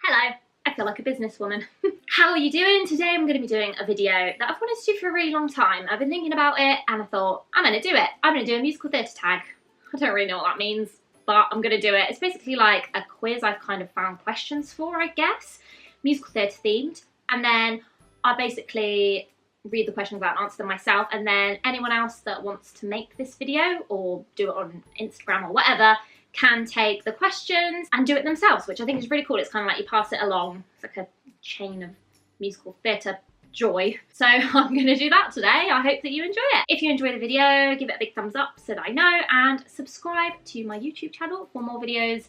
Hello, I feel like a businesswoman. How are you doing? Today I'm going to be doing a video that I've wanted to do for a really long time. I've been thinking about it and I thought, I'm going to do it. I'm going to do a musical theatre tag. I don't really know what that means, but I'm going to do it. It's basically like a quiz I've kind of found questions for, I guess. Musical theatre themed. And then I basically read the questions out and answer them myself, and then anyone else that wants to make this video or do it on Instagram or whatever can take the questions and do it themselves, which I think is really cool. It's kind of like you pass it along. It's like a chain of musical theatre joy. So I'm going to do that today. I hope that you enjoy it. If you enjoy the video, give it a big thumbs up so that I know, and subscribe to my YouTube channel for more videos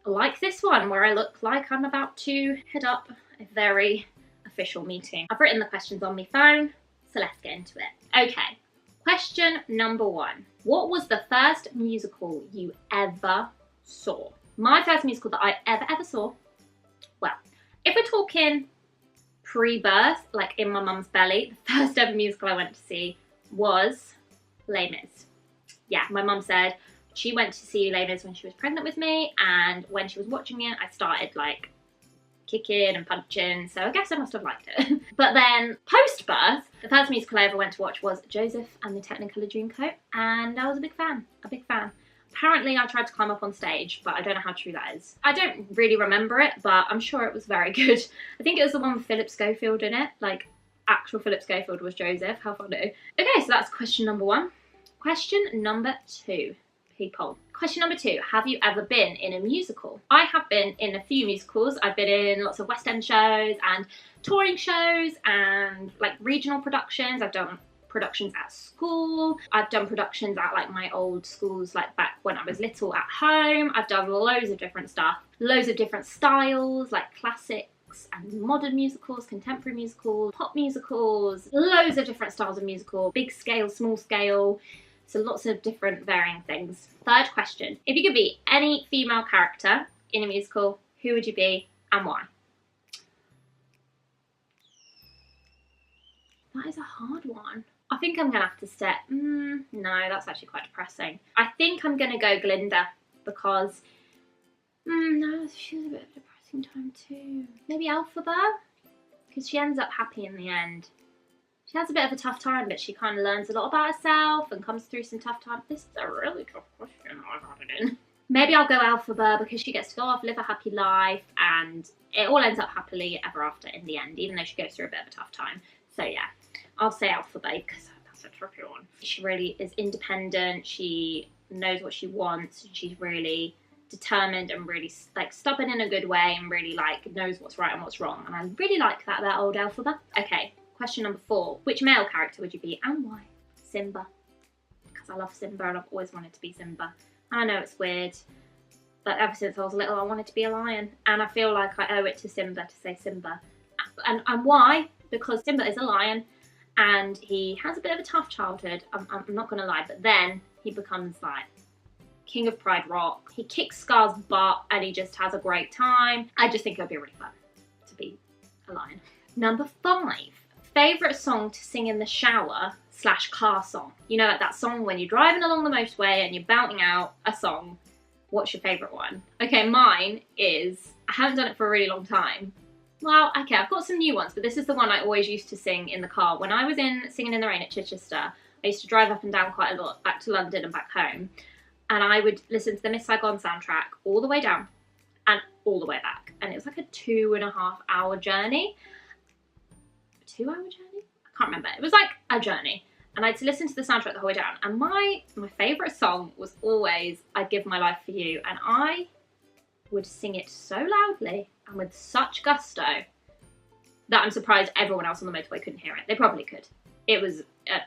like this one where I look like I'm about to head up a very official meeting. I've written the questions on my phone, so let's get into it. Okay, question number 1. What was the first musical you ever saw? My first musical that I ever saw, well, if we're talking pre-birth, like in my mum's belly, the first ever musical I went to see was Les Mis. Yeah, my mum said she went to see Les Mis when she was pregnant with me, and when she was watching it, I started like kicking and punching, so I guess I must have liked it. But then post-birth, the first musical I ever went to watch was Joseph and the Technicolor Dreamcoat, and I was a big fan. Apparently I tried to climb up on stage, but I don't know how true that is. I don't really remember it, but I'm sure it was very good. I think it was the one with Philip Schofield in it, like actual Philip Schofield was Joseph. How funny. Okay, so that's question number 1. Question number 2. People. Question number 2, have you ever been in a musical? I have been in a few musicals. I've been in lots of West End shows and touring shows and like regional productions. I've done productions at school. I've done productions at like my old schools, like back when I was little at home. I've done loads of different stuff, loads of different styles, like classics and modern musicals, contemporary musicals, pop musicals, loads of different styles of musical, big scale, small scale. So lots of different varying things. Third question, if you could be any female character in a musical, who would you be and why? That is a hard one. I think I'm gonna have to step, no, that's actually quite depressing. I think I'm gonna go Glinda because, no, she was a bit of a depressing time too. Maybe Elphaba, because she ends up happy in the end. She has a bit of a tough time, but she kind of learns a lot about herself and comes through some tough times. This is a really tough question I've had it in. Maybe I'll go Elphaba because she gets to go off, live a happy life, and it all ends up happily ever after in the end, even though she goes through a bit of a tough time. So yeah, I'll say Elphaba because that's a tricky one. She really is independent. She knows what she wants. She's really determined and really like stubborn in a good way, and really like knows what's right and what's wrong. And I really like that about old Elphaba. Okay. Question number 4. Which male character would you be and why? Simba. Because I love Simba and I've always wanted to be Simba. I know it's weird, but ever since I was little I wanted to be a lion, and I feel like I owe it to Simba to say Simba. And why? Because Simba is a lion and he has a bit of a tough childhood, I'm not going to lie, but then he becomes like King of Pride Rock. He kicks Scar's butt and he just has a great time. I just think it would be really fun to be a lion. Number 5. Favourite song to sing in the shower / car song. You know, like that song when you're driving along the motorway and you're belting out a song. What's your favourite one? Okay, mine is, I haven't done it for a really long time. Well, okay, I've got some new ones, but this is the one I always used to sing in the car. When I was in Singing in the Rain at Chichester, I used to drive up and down quite a lot, back to London and back home. And I would listen to the Miss Saigon soundtrack all the way down and all the way back. And it was like a 2.5 hour journey. 2-hour journey? I can't remember. It was like a journey, and I'd listen to the soundtrack the whole way down, and my favourite song was always I'd Give My Life For You, and I would sing it so loudly and with such gusto that I'm surprised everyone else on the motorway couldn't hear it. They probably could. It was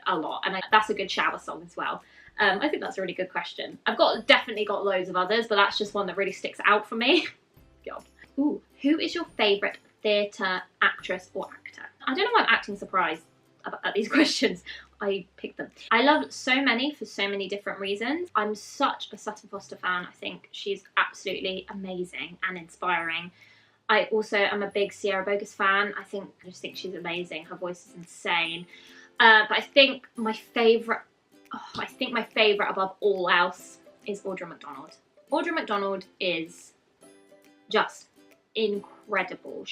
a lot, and that's a good shower song as well. I think that's a really good question. I've definitely got loads of others, but that's just one that really sticks out for me. God. Ooh, who is your favourite theatre actress or actor? I don't know why I'm acting surprised at these questions. I picked them. I love so many for so many different reasons. I'm such a Sutton Foster fan. I think she's absolutely amazing and inspiring. I also am a big Sierra Bogus fan. I just think she's amazing. Her voice is insane. But I think my favourite above all else is Audra McDonald. Audra McDonald is just incredible. incredible.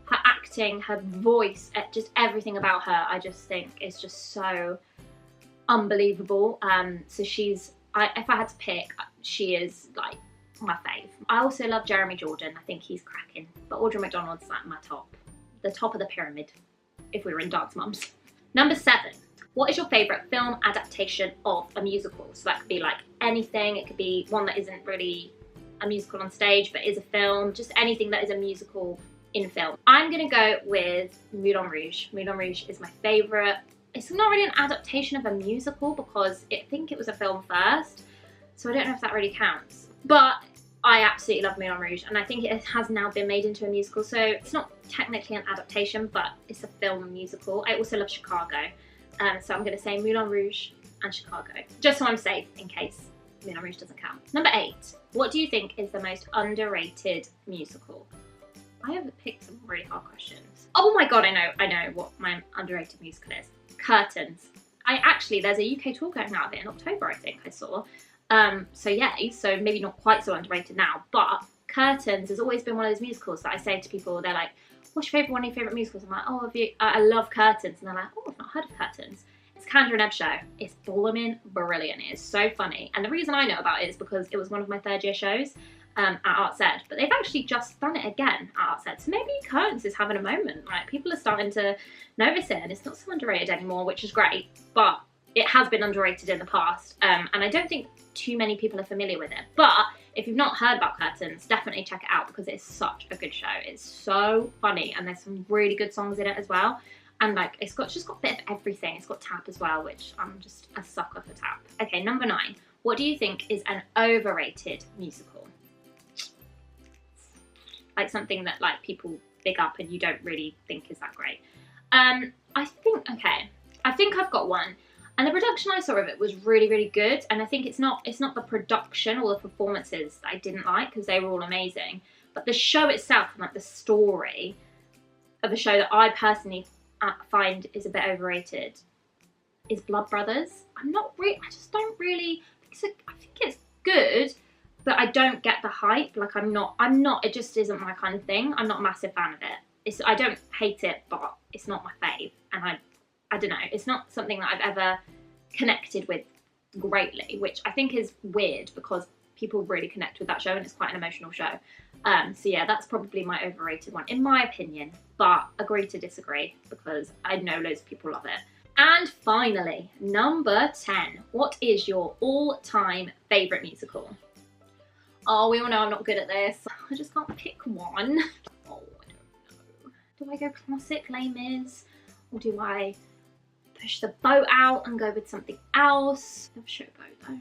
Her acting, her voice, just everything about her, I just think is just so unbelievable. So if I had to pick, she is like my fave. I also love Jeremy Jordan. I think he's cracking. But Audrey McDonald's like my top. The top of the pyramid, if we were in Dance Mums. Number 7. What is your favourite film adaptation of a musical? So that could be like anything. It could be one that isn't really a musical on stage, but is a film. Just anything that is a musical in film. I'm going to go with Moulin Rouge. Moulin Rouge is my favourite. It's not really an adaptation of a musical because I think it was a film first. So I don't know if that really counts. But I absolutely love Moulin Rouge, and I think it has now been made into a musical. So it's not technically an adaptation, but it's a film musical. I also love Chicago. So I'm going to say Moulin Rouge and Chicago, just so I'm safe in case Moulin Rouge doesn't count. Number 8. What do you think is the most underrated musical? I have picked some really hard questions. Oh my god, I know what my underrated musical is. Curtains. There's a UK tour going out of it in October, I think I saw. So yay, so maybe not quite so underrated now, but Curtains has always been one of those musicals that I say to people, they're like, what's one of your favourite musicals? I'm like, oh, I love Curtains. And they're like, oh, I've not heard of Curtains. It's a Kendra and Ebb show. It's blooming brilliant. It is so funny. And the reason I know about it is because it was one of my 3rd year shows at Arts Ed. But they've actually just done it again at Arts Ed. So maybe Curtains is having a moment. Like, people are starting to notice it and it's not so underrated anymore, which is great. But it has been underrated in the past. And I don't think too many people are familiar with it. But if you've not heard about Curtains, definitely check it out because it's such a good show. It's so funny and there's some really good songs in it as well. And like, it's just got a bit of everything. It's got tap as well, which I'm just a sucker for tap. Okay, number 9. What do you think is an overrated musical? Like something that like people big up and you don't really think is that great. I think I've got one. And the production I saw of it was really, really good. And I think it's not the production or the performances that I didn't like because they were all amazing. But the show itself and like the story of the show that I personally find is a bit overrated is Blood Brothers. I just don't really, I think it's good, but I don't get the hype. Like it just isn't my kind of thing. I'm not a massive fan of it. I don't hate it, but it's not my fave. And I don't know, it's not something that I've ever connected with greatly, which I think is weird because people really connect with that show and it's quite an emotional show. So yeah, that's probably my overrated one, in my opinion, but agree to disagree because I know loads of people love it. And finally, number 10, what is your all-time favourite musical? Oh, we all know I'm not good at this. I just can't pick one. Oh, I don't know. Do I go classic Les Mis? Or do I push the boat out and go with something else? Never Showboat though.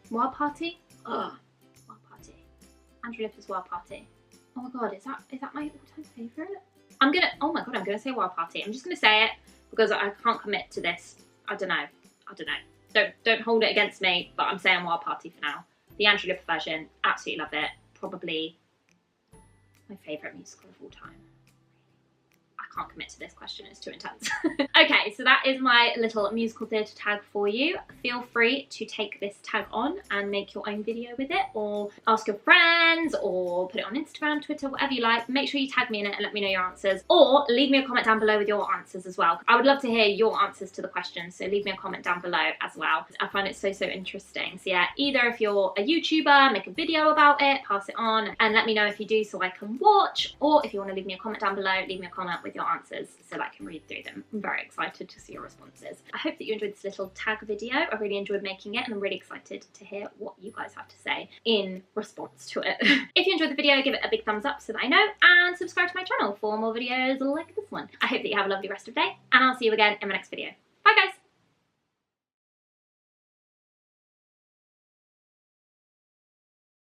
Wild Party? Ugh, Wild Party. Andrew Lipper's Wild Party. Oh my god, is that my all-time favourite? I'm gonna say Wild Party. I'm just gonna say it because I can't commit to this. I don't know. Don't hold it against me, but I'm saying Wild Party for now. The Andrew Lipper version, absolutely love it. Probably my favourite musical of all time. I can't commit to this question, it's too intense. Okay, so that is my little musical theatre tag for you. Feel free to take this tag on and make your own video with it, or ask your friends, or put it on Instagram, Twitter, whatever you like. Make sure you tag me in it and let me know your answers, or leave me a comment down below with your answers as well. I would love to hear your answers to the questions, so leave me a comment down below as well. I find it so interesting. So yeah, either if you're a YouTuber, make a video about it, pass it on, and let me know if you do so I can watch, or if you want to leave me a comment down below, leave me a comment with your answers so that I can read through them. I'm very excited to see your responses. I hope that you enjoyed this little tag video. I really enjoyed making it and I'm really excited to hear what you guys have to say in response to it. If you enjoyed the video, give it a big thumbs up so that I know, and subscribe to my channel for more videos like this one. I hope that you have a lovely rest of the day, and I'll see you again in my next video. Bye guys!